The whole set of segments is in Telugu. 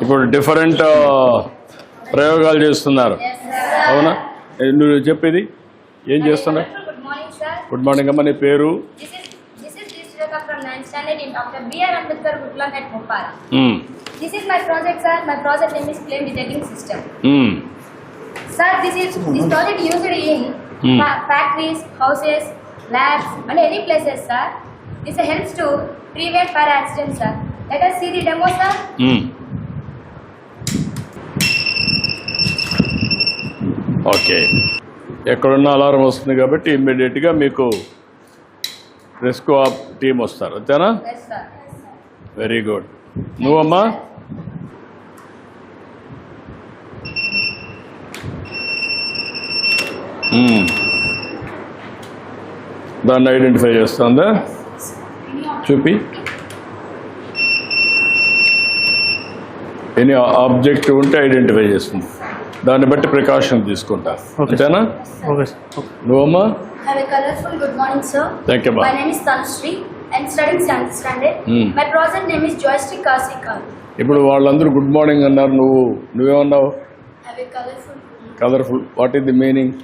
ఇప్పుడు డిఫరెంట్ ప్రయోగాలు చేస్తున్నారు, అవునా? నువ్వు చెప్పేది ఏం చేస్తున్నా? గుడ్ మార్నింగ్ అమ్మ, నీ పేరు? From 9th standard in Dr. B.R. Ambedkar Gurukula at Bhopal. This is my project, sir. My project name is flame detecting system. Sir, this project used in factories, houses, labs, and any places, sir. This helps to prevent fire accidents, sir. Let us see the demo, sir. Okay, ఎక్కడున్న అలారం వస్తుంది కాబట్టి ఇమ్మీడియట్గా మీకు రెస్క్యూ టీం వస్తారు, అంతేనా? Very good. నువ్వమ్మా? దాన్ని ఐడెంటిఫై చేస్తుందా? చూపి. ఎనీ ఆబ్జెక్ట్ ఉంటే ఐడెంటిఫై చేస్తుంది, దాన్ని బట్టి ప్రికాషన్ తీసుకుంటా, అంతేనా? నువ్వమ్మా? Have a colorful good morning, sir. Thank you, my name is Tanushree. I'm studying 7th standard. My project name is Joystick Car. ఇప్పుడు వాళ్ళందరూ గుడ్ మార్నింగ్ అన్నారు, నువ్వేమన్నావు? Have a colourful. What is the meaning?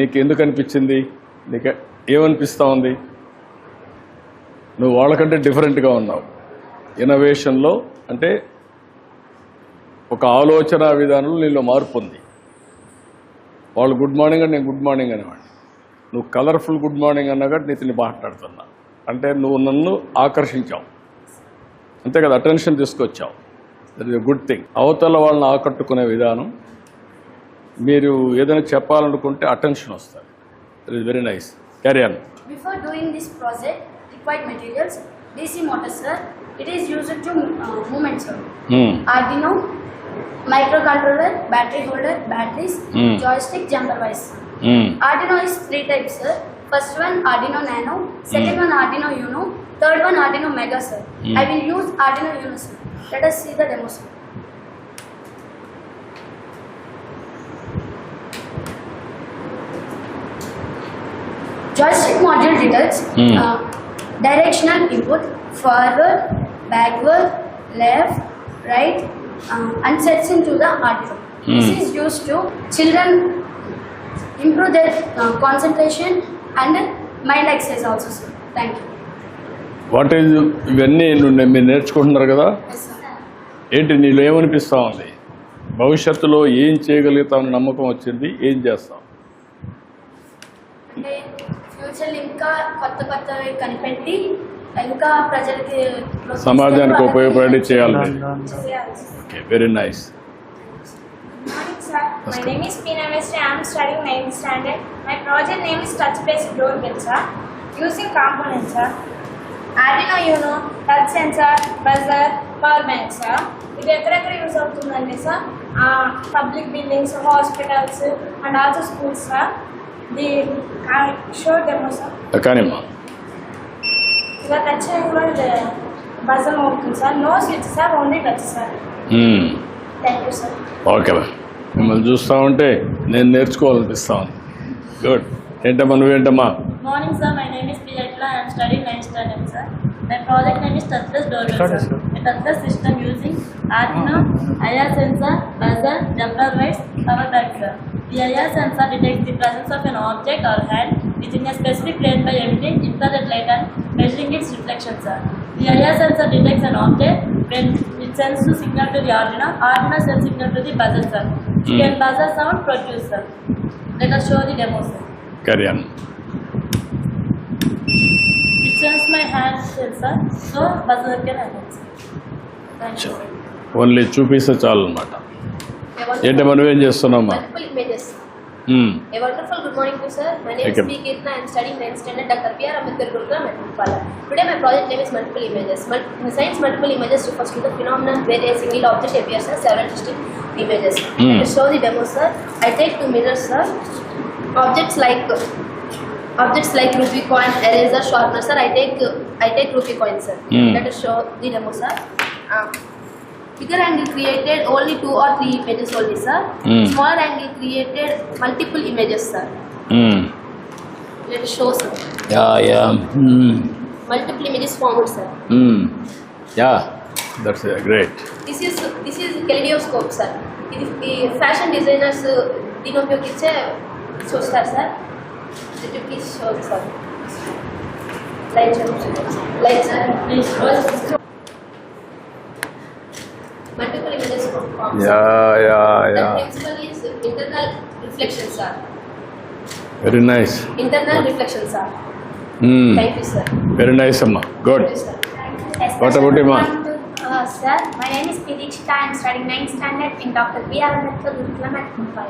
నీకు ఎందుకు అనిపించింది? నీకు ఏమనిపిస్తూ ఉంది? నువ్వు వాళ్ళకంటే డిఫరెంట్గా ఉన్నావు. ఇన్నోవేషన్లో అంటే ఒక ఆలోచన విధానంలో నీలో మార్పు ఉంది. వాళ్ళు గుడ్ మార్నింగ్ అని నేను గుడ్ మార్నింగ్ అనేవాడిని, నువ్వు కలర్ఫుల్ గుడ్ మార్నింగ్ అన్నా కానీ నీతిని మాట్లాడుతున్నా అంటే నువ్వు నన్ను ఆకర్షించావు, అంతే కదా? అటెన్షన్ తీసుకొచ్చావు. That is a good thing. అవతల వాళ్ళని ఆకట్టుకునే విధానం, మీరు ఏదైనా చెప్పాలనుకుంటే అటెన్షన్ వస్తుంది. That is very nice. Carry on. Before doing this project, required materials: DC motor, sir. It is used to movement, sir. Arduino, microcontroller, battery holder, batteries, joystick, jumper wise. Arduino is 3 types, sir. First one Arduino Nano, second one Arduino Uno, third one Arduino Mega, sir. I will use Arduino Uno, sir. Let us see the demo, sir. Joystick module detects directional input, forward, backward, left, right, and sets into the Arduino. This is used to children improve their concentration and mind exercise also, sir. Thank you. What is ఇవన్నీ మీరు నేర్చుకుంటున్నారు కదా? ఏంటి నీళ్ళు ఏమనిపిస్తూ ఉంది? భవిష్యత్తులో ఏం చేయగలుగుతామని నమ్మకం వచ్చింది? ఏం చేస్తాం? అంటే ఫ్యూచర్ ఇంకా కొత్త కొత్తవి కనిపెట్టి ఇంకా ప్రజలకి సమాజానికి ఉపయోగపడి చేయాలి. Okay, very nice. Sir, my name is Pina Mestri. I am studying 9th standard. My project name is touch-based doorbell, sir. Using components, sir. Arduino Uno, touch sensor, buzzer, power bank, sir. ఇది ఎక్కడెక్కడ యూజ్ అవుతుందండి sir? Public buildings, hospitals and also schools, sir. The show demo, sir. కానీమ్మా, ఇలా టచ్ చేయకుండా బజర్ అవుతుంది, sir. No switch, sir. Only touch, sir. Thank you, sir. Okay, మిమ్మల్ని చూస్తూ ఉంటే నేను నేర్చుకోవాలనిపిస్తాను. గుడ్. ఏంటమ్మా, నువ్వేంటమ్మా? Morning, sir. My name is Piyatla. I am studying 9th standard, sir. My project name is touchless doorbell, sir. A touchless system using Arduino, IR sensor, buzzer, jumper wires, power bank, sir. The IR sensor detects the presence of an object or hand within a specific plane by emitting infrared light and measuring its reflection, sir. The IR sensor detects an object when it sends the signal to the Arduino. Arduino sends signal to the buzzer, sir. Can buzzer sound produce, sir? Let us show the demo, sir. Carry on. It sends my hand sensor, so buzzer can happen, sir. Thank you, sir. Only చూపిస్తే చాలు అనమాట. ఏంటమ్మా, నువ్వేం చేస్తున్నామ్మా? Multiple images. A wonderful good morning to you, sir. My name is P. Kirtana. I am studying 9th standard, Dr. B.R. Ambedkar Gurukula at Bhopal. Today my project name is multiple images. In science, multiple images refers to the phenomenon where a single object appears as several distinct images. To show the demo, sir, I take 2 mirrors, sir. Objects like rupee coin, eraser, sharpener, sir. I take rupee coin, sir. Let us show the demo, sir. Bigger angle created only 2 or 3 images only, sir. Smaller angle created multiple images, sir. Let us show, sir. Yeah. Multiple images formed, sir. Yeah. That's great. This is kaleidoscope, sir. ఇది ఫ్యాషన్ డిజైనర్స్ దీని ఉపయోగించే చూస్తారు sir. Please show sir. Light sir. Multiple images form. Yeah. Principle is internal reflection sir. Very nice. Internal reflection sir. Thank you sir. Very nice అమ్మా. Good. What about you, ma? Sir, my name is Pidikshita. I am studying 9th standard in Dr. B.R. Ambedkar Gurukulam at Mumbai.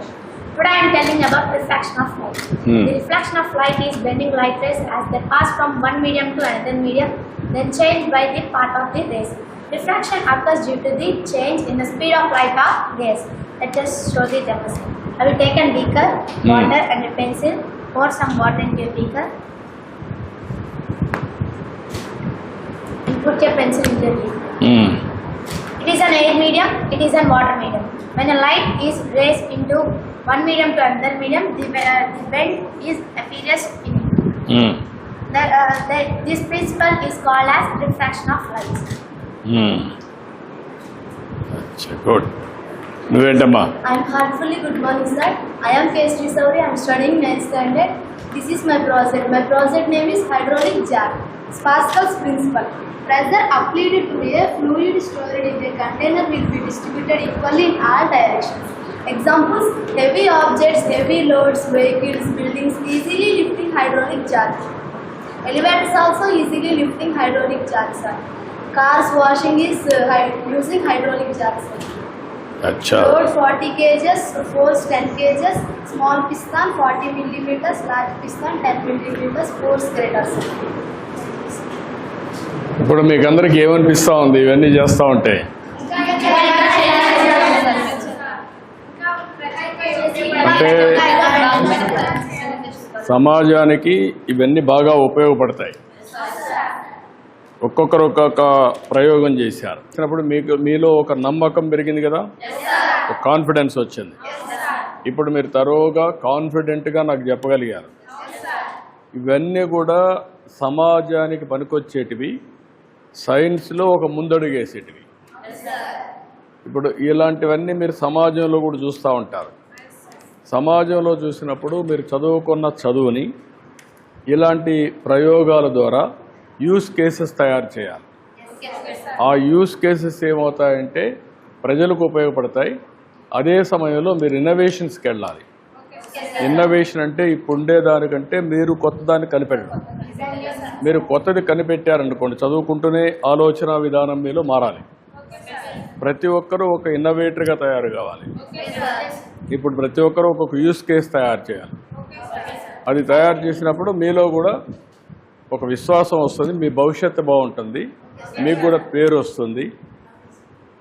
Today I am telling about refraction of light. The reflection of light is bending light rays as they pass from one medium to another medium, then change by the path of the rays. Refraction occurs due to the change in the speed of light of rays. Let us show the demonstration. I will take a beaker, water and a pencil. Pour some water into a beaker. Put your pencil in the beaker. It is an air medium, it is a water medium. When a light is raised into one medium to another medium, the bend is appears in it. This principle is called as refraction of light. Good. నువ్వేంటమ్మా? I am heartfully good morning, sir. I am K.S. Sauri. I am studying 9th standard. This is my project. My project name is hydraulic jar. Pascal's principle. Pressure applied to a fluid stored in a container will be distributed equally in all directions. Examples: heavy objects, heavy loads, vehicles, buildings easily lifting hydraulic charge. Elevators also easily lifting hydraulic charge, sir. Cars washing is using hydraulic charge, sir. Acha. Load 40 kgs, force 10 kgs, small piston 40 millimeters, large piston 10 millimeters, force greater, sir. ఇప్పుడు మీకు అందరికి ఏమనిపిస్తూ ఉంది ఇవన్నీ చేస్తూ ఉంటే? అంటే సమాజానికి ఇవన్నీ బాగా ఉపయోగపడతాయి. ఒక్కొక్కరు ఒక్కొక్క ప్రయోగం చేశారు. వచ్చినప్పుడు మీలో ఒక నమ్మకం పెరిగింది కదా, ఒక కాన్ఫిడెన్స్ వచ్చింది. ఇప్పుడు మీరు తరోగా కాన్ఫిడెంట్గా నాకు చెప్పగలిగారు. ఇవన్నీ కూడా సమాజానికి పనికొచ్చేటివి, సైన్స్లో ఒక ముందడుగేసేటివి. ఇప్పుడు ఇలాంటివన్నీ మీరు సమాజంలో కూడా చూస్తూ ఉంటారు. సమాజంలో చూసినప్పుడు మీరు చదువుకున్న చదువుని ఇలాంటి ప్రయోగాల ద్వారా యూస్ కేసెస్ తయారు చేయాలి. ఆ యూస్ కేసెస్ ఏమవుతాయంటే ప్రజలకు ఉపయోగపడతాయి. అదే సమయంలో మీరు ఇన్నోవేషన్స్కి వెళ్ళాలి. ఇన్నోవేషన్ అంటే ఇప్పుడు ఉండేదానికంటే మీరు కొత్తదాన్ని కనిపెట్టడం. మీరు కొత్తది కనిపెట్టారనుకోండి, చదువుకుంటూనే ఆలోచన విధానం మీలో మారాలి. ప్రతి ఒక్కరూ ఒక ఇన్నోవేటర్గా తయారు కావాలి. ఇప్పుడు ప్రతి ఒక్కరూ ఒక్కొక్క యూస్ కేస్ తయారు చేయాలి. అది తయారు చేసినప్పుడు మీలో కూడా ఒక విశ్వాసం వస్తుంది, మీ భవిష్యత్తు బాగుంటుంది, మీకు కూడా పేరు వస్తుంది.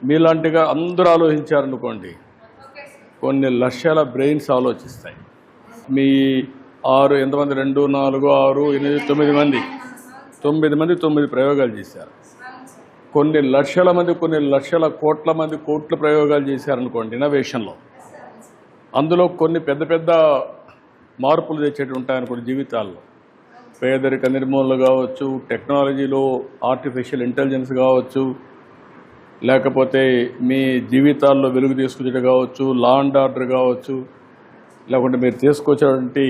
మీలాంటిగా అందరూ ఆలోచించారనుకోండి, కొన్ని లక్షల బ్రెయిన్స్ ఆలోచిస్తాయి. మీ 6 ఎంతమంది 2, 4, 6, 8, 9 మంది 9 ప్రయోగాలు చేశారు. కొన్ని లక్షల మంది, కొన్ని లక్షల కోట్ల మంది కోట్ల ప్రయోగాలు చేశారనుకోండి ఇన్నోవేషన్లో. అందులో కొన్ని పెద్ద పెద్ద మార్పులు తెచ్చేటి ఉంటాయనుకోండి జీవితాల్లో. పేదరిక నిర్మూలన కావచ్చు, టెక్నాలజీలో ఆర్టిఫిషియల్ ఇంటెలిజెన్స్ కావచ్చు, లేకపోతే మీ జీవితాల్లో వెలుగు తీసుకొచ్చేది కావచ్చు, లా అండ్ ఆర్డర్ కావచ్చు, లేకుంటే మీరు తీసుకొచ్చేటువంటి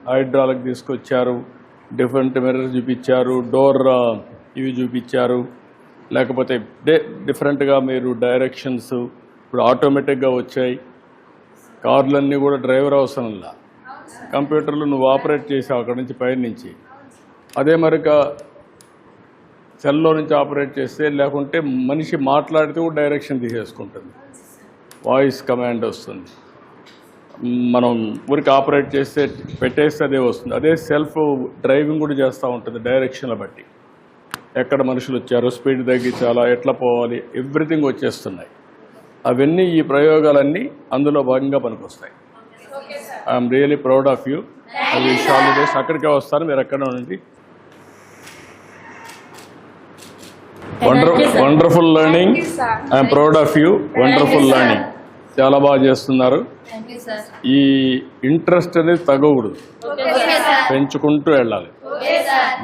హైడ్రాలిక్ తీసుకొచ్చారు, డిఫరెంట్ మిర్రర్స్ చూపించారు, డోర్ ఇవి చూపించారు, లేకపోతే డిఫరెంట్గా మీరు డైరెక్షన్స్ ఇప్పుడు ఆటోమేటిక్గా వచ్చాయి. కార్లన్నీ కూడా డ్రైవర్ అవసరంలా, కంప్యూటర్లు నువ్వు ఆపరేట్ చేసావు అక్కడి నుంచి పైన నుంచి. అదే మరిక సెల్లో నుంచి ఆపరేట్ చేస్తే, లేకుంటే మనిషి మాట్లాడితే కూడా డైరెక్షన్ తీసేసుకుంటుంది, వాయిస్ కమాండ్ వస్తుంది. మనం ఊరికి ఆపరేట్ చేస్తే పెట్టేస్తే అదే వస్తుంది. అదే సెల్ఫ్ డ్రైవింగ్ కూడా చేస్తూ ఉంటుంది డైరెక్షన్ల బట్టి. ఎక్కడ మనుషులు వచ్చారు, స్పీడ్ తగ్గించాలా, ఎట్లా పోవాలి, ఎవ్రీథింగ్ వచ్చేస్తున్నాయి. అవన్నీ ఈ ప్రయోగాలన్నీ అందులో భాగంగా పనికొస్తాయి. I'm really proud of you. I wish all the best. అక్కడికే వస్తాను, మీరు ఎక్కడ ఉండండి. Wonderful learning. I'm proud of you. Wonderful learning. చాలా బాగా చేస్తున్నారు. ఈ ఇంట్రెస్ట్ అనేది తగ్గకూడదు, పెంచుకుంటూ వెళ్ళాలి.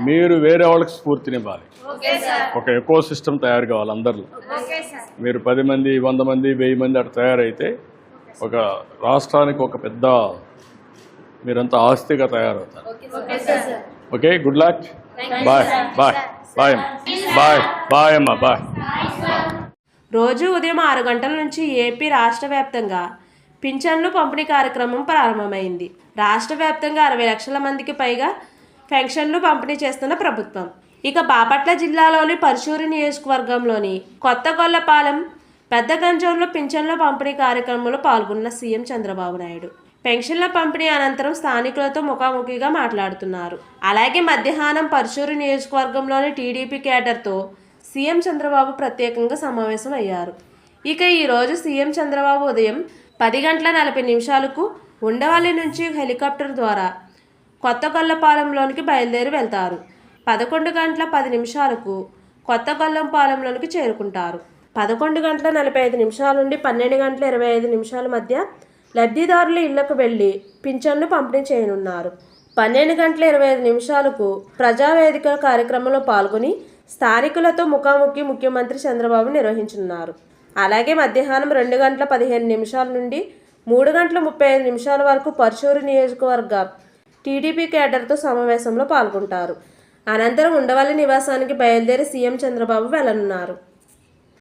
మీరు వేరే వాళ్ళకి స్ఫూర్తినివ్వాలి. Okay sir. ఒక ఎకో సిస్టమ్ తయారు కావాలి అందరిలో. Okay sir. మీరు 10 మంది 100 మంది 1000 మంది అట్లా తయారైతే ఒక రాష్ట్రానికి ఒక పెద్ద మీరంతా ఆస్తిగా తయారవుతారు. Okay sir. Okay, good luck. Bye bye bye bye bye అమ్మా బాయ్. రోజు ఉదయం 6 గంటల నుంచి ఏపీ రాష్ట్ర వ్యాప్తంగా పింఛన్లు పంపిణీ కార్యక్రమం ప్రారంభమైంది. రాష్ట్ర వ్యాప్తంగా 60 లక్షల మందికి పైగా పెన్షన్లు పంపిణీ చేస్తున్న ప్రభుత్వం. ఇక బాపట్ల జిల్లాలోని పరుచూరు నియోజకవర్గంలోని కొత్తగొల్లపాలెం పెద్ద గంజంలో పింఛన్ల పంపిణీ కార్యక్రమంలో పాల్గొన్న సీఎం చంద్రబాబు నాయుడు పెన్షన్ల పంపిణీ అనంతరం స్థానికులతో ముఖాముఖిగా మాట్లాడుతున్నారు. అలాగే మధ్యాహ్నం పరుచూరు నియోజకవర్గంలోని టీడీపీ కేడర్తో సీఎం చంద్రబాబు ప్రత్యేకంగా సమావేశం అయ్యారు. ఇక ఈరోజు సీఎం చంద్రబాబు ఉదయం 10:40 ఉండవల్లి నుంచి హెలికాప్టర్ ద్వారా కొత్తగొల్లపాలెంలోనికి బయలుదేరి వెళ్తారు. 11:10 కొత్తగొల్లంపాలెంలోనికి చేరుకుంటారు. 11:45 నుండి 12:25 మధ్య లబ్ధిదారుల ఇళ్లకు వెళ్లి పింఛన్లు పంపిణీ చేయనున్నారు. 12:25 ప్రజావేదిక కార్యక్రమంలో పాల్గొని స్థానికులతో ముఖాముఖి ముఖ్యమంత్రి చంద్రబాబు నిర్వహించనున్నారు. అలాగే మధ్యాహ్నం 2:15 నుండి 3:35 వరకు పరుచూరు నియోజకవర్గ టీడీపీ కేడర్తో సమావేశంలో పాల్గొంటారు. అనంతరం ఉండవల్లి నివాసానికి బయలుదేరి సీఎం చంద్రబాబు వెళ్లనున్నారు.